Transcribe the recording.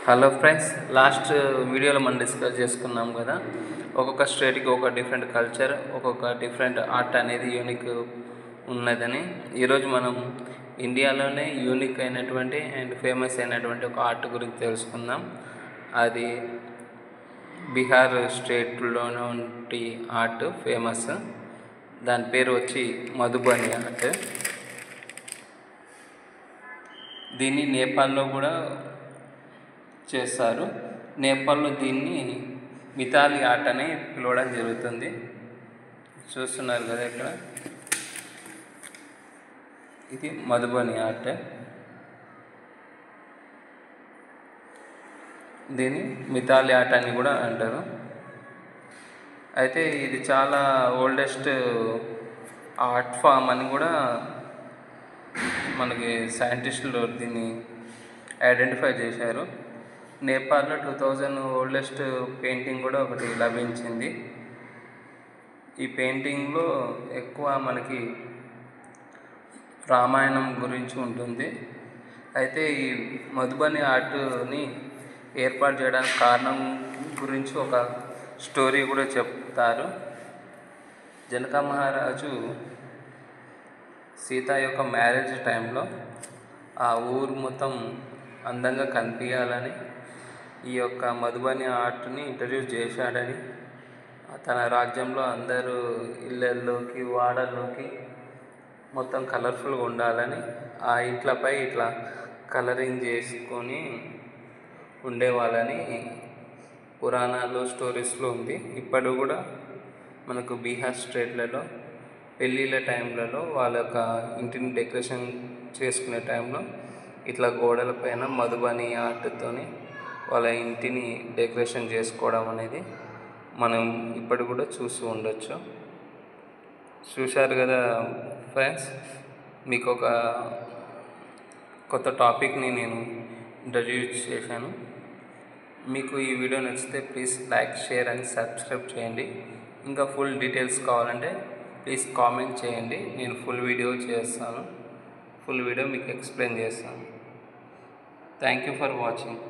Hello friends, last వీడియోలో మనం discuss చేసుకున్నాం కదా, ఒక్కొక్క స్టేట్కి ఒక డిఫరెంట్ కల్చర్, ఒక్కొక్క డిఫరెంట్ ఆర్ట్ అనేది యూనిక్ ఉన్నదని. ఈరోజు మనం ఇండియాలోనే యూనిక్ అయినటువంటి అండ్ ఫేమస్ అయినటువంటి ఒక ఆర్ట్ గురించి తెలుసుకుందాం. అది బీహార్ స్టేట్లోనే ఉండి ఆర్ట్ ఫేమస్. దాని పేరు వచ్చి మధుబని ఆర్ట్. దీన్ని నేపాల్లో కూడా చేస్తారు. నేపాల్లో దీన్ని మితాలి ఆర్ట్ అని పిలవడం జరుగుతుంది. చూస్తున్నారు కదా ఇక్కడ, ఇది మధుబని ఆర్ట్. దీన్ని మితాలి ఆర్ట్ అని కూడా అంటారు. అయితే ఇది చాలా ఓల్డెస్ట్ ఆర్ట్ ఫామ్ అని కూడా మనకి సైంటిస్టులు దీన్ని ఐడెంటిఫై చేశారు. నేపాల్లో 2000 ఓల్డెస్ట్ పెయింటింగ్ కూడా ఒకటి లభించింది. ఈ పెయింటింగ్లో ఎక్కువ మనకి రామాయణం గురించి ఉంటుంది. అయితే ఈ మధుబని ఆర్ట్ని ఏర్పాటు చేయడానికి కారణం గురించి ఒక స్టోరీ కూడా చెప్తారు. జనక మహారాజు సీత యొక్క మ్యారేజ్ టైంలో ఆ ఊరు మొత్తం అందంగా కనిపించాలని ఈ యొక్క మధుబని ఆర్ట్ని ఇంట్రడ్యూస్ చేశాడని, తన రాజ్యంలో అందరూ ఇళ్ళల్లోకి వాడల్లోకి మొత్తం కలర్ఫుల్గా ఉండాలని ఆ ఇంట్లపై ఇట్లా కలరింగ్ చేసుకొని ఉండేవాళ్ళని పురాణాలు స్టోరీస్లో ఉంది. ఇప్పుడు కూడా మనకు బీహార్ స్టేట్లలో పెళ్ళిళ్ళ టైంలలో వాళ్ళ యొక్క ఇంటిని డెకరేషన్ చేసుకునే టైంలో ఇట్లా గోడల పైన మధుబని ఆర్ట్తోని వాళ్ళ ఇంటిని డెకరేషన్ చేసుకోవడం అనేది మనం ఇప్పుడు కూడా చూస్తూ ఉండొచ్చు. చూశారు కదా ఫ్రెండ్స్, మీకు ఒక కొత్త టాపిక్ని నేను ఇంట్రడ్యూస్ చేశాను. మీకు ఈ వీడియో నచ్చితే please like, share and subscribe చేయండి. ఇంకా ఫుల్ డీటెయిల్స్ కావాలంటే ప్లీజ్ కామెంట్ చేయండి. నేను ఫుల్ వీడియో చేస్తాను. ఫుల్ వీడియో మీకు ఎక్స్ప్లెయిన్ చేస్తాను. Thank you for watching.